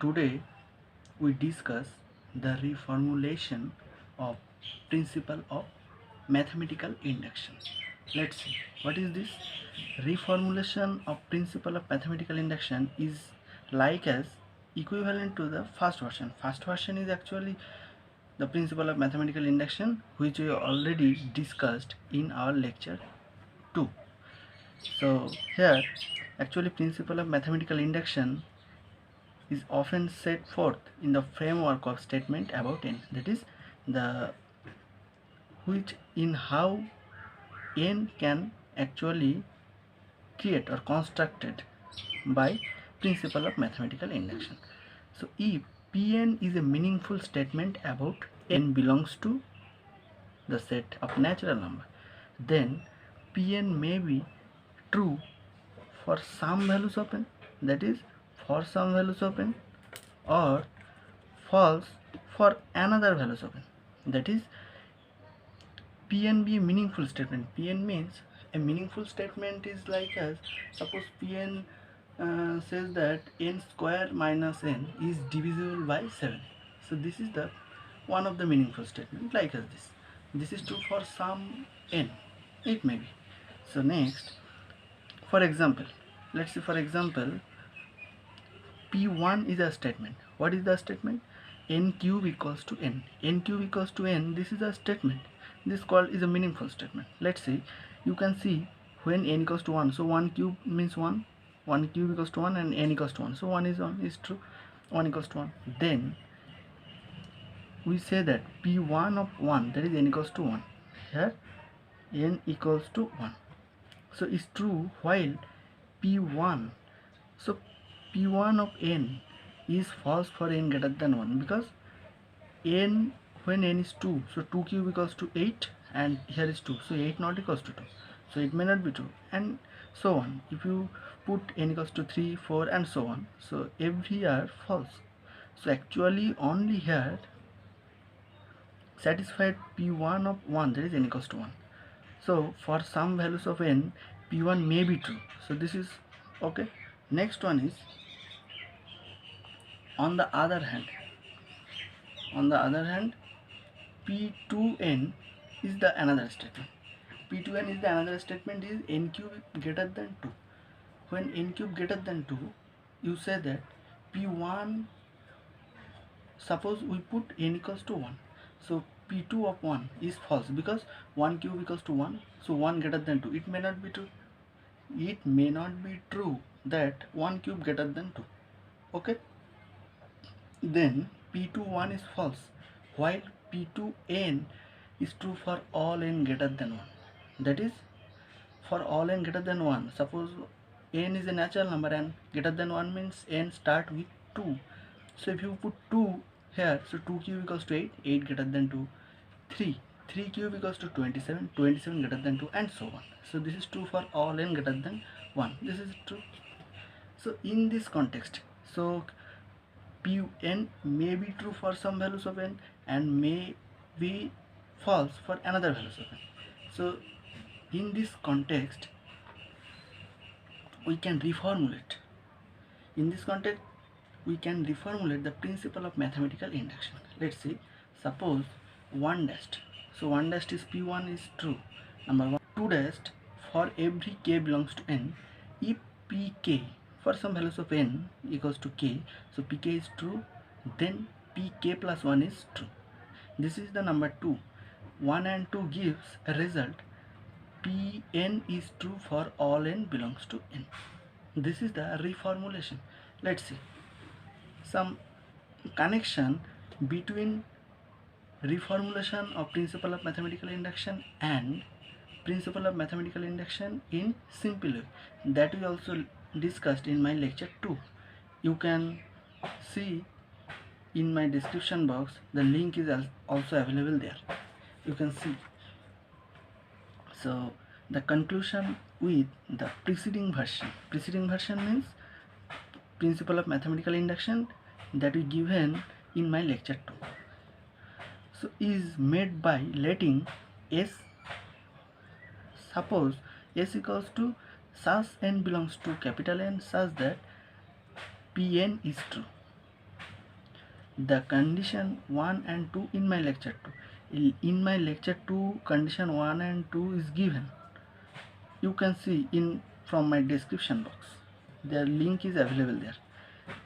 Today we discuss the reformulation of principle of mathematical induction. Let's see what is this. Reformulation of principle of mathematical induction is like as equivalent to the first version. First version is actually the principle of mathematical induction, which we already discussed in our lecture 2. So here actually principle of mathematical induction is often set forth in the framework of statement about n, that is the which in how n can actually create or constructed by principle of mathematical induction. So if Pn is a meaningful statement about n belongs to the set of natural number, then Pn may be true for some values of n, that is for some values of n, or false for another values of n, that is Pn be a meaningful statement. Pn means a meaningful statement is like as suppose Pn says that n square minus n is divisible by 7. So this is the one of the meaningful statement like as this. This is true for some n. It may be. So next, for example, let's see for example P1 is a statement. What is the statement? N cube equals to n. N cube equals to n. This is a statement. This called is a meaningful statement. Let's see. You can see when n equals to 1. So 1 cube means 1. 1 cube equals to 1 and n equals to 1. So 1 is 1 is true. 1 equals to 1. Then we say that P1 of 1, that is n equals to 1. Here n equals to 1. So it's true while P1. So P1 of n is false for n greater than 1 because n when n is 2, so 2 cube equals to 8 and here is 2, so 8 not equals to 2, so it may not be true, and so on. If you put n equals to 3, 4 and so on, so every are false. So actually only here satisfied P1 of 1, that is n equals to 1. So for some values of n, P1 may be true. So this is okay. Next one is on the other hand, P2n is the another statement. P2n is the another statement is n cube greater than 2. When n cube greater than 2, you say that P1, suppose we put n equals to 1. So P2 of 1 is false because 1 cube equals to 1. So 1 greater than 2. It may not be true. It may not be true that 1 cube greater than 2. Okay. Then P21 is false while P2n is true for all n greater than 1. That is for all n greater than 1. Suppose n is a natural number and greater than 1 means n start with 2. So if you put 2 here, so 2 cube equals to 8, 8 greater than 2, 3 cube equals to 27, 27 greater than 2 and so on. So this is true for all n greater than 1. This is true. So in this context, so Pn may be true for some values of n and may be false for another values of n. So in this context we can reformulate. In this context we can reformulate the principle of mathematical induction. Let's see, suppose 1 dash. So 1 dash is P1 is true. Number 1. 2 dash, for every k belongs to n, if Pk for some values of n equals to k, so Pk is true, then Pk plus 1 is true. This is the number 2. 1 and 2 gives a result Pn is true for all n belongs to n. This is the reformulation. Let's see some connection between reformulation of principle of mathematical induction and principle of mathematical induction in simple way, that we also discussed in my lecture 2. You can see in my description box, the link is also available there. You can see. So the conclusion with the preceding version means principle of mathematical induction that we given in my lecture 2. So is made by letting S, suppose S equals to such n belongs to capital N such that Pn is true. the condition 1 and 2 in my lecture 2. In my lecture 2, condition 1 and 2 is given. You can see in from my description box. Their link is available there.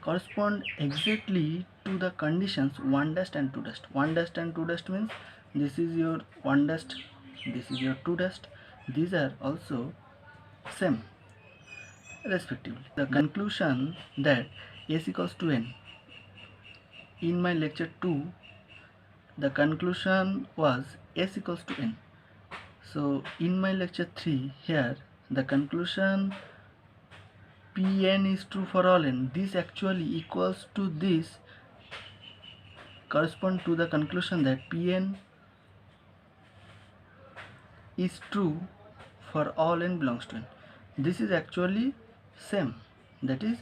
Correspond exactly to the conditions 1 dash and 2 dash. 1 dash and 2 dash means this is your 1 dash, this is your 2 dash. These are also same respectively. The conclusion that S equals to N. In my lecture 2, the conclusion was S equals to N. So in my lecture 3, here the conclusion Pn is true for all n. This actually equals to this, correspond to the conclusion that Pn is true for all n belongs to n. This is actually same. That is,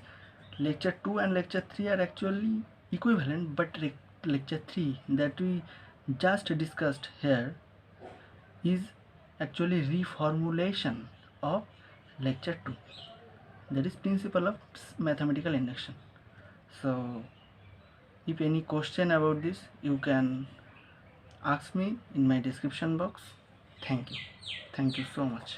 lecture 2 and lecture 3 are actually equivalent, but lecture 3 that we just discussed here is actually reformulation of lecture 2. That is principle of mathematical induction. So if any question about this, you can ask me in my description box. Thank you so much.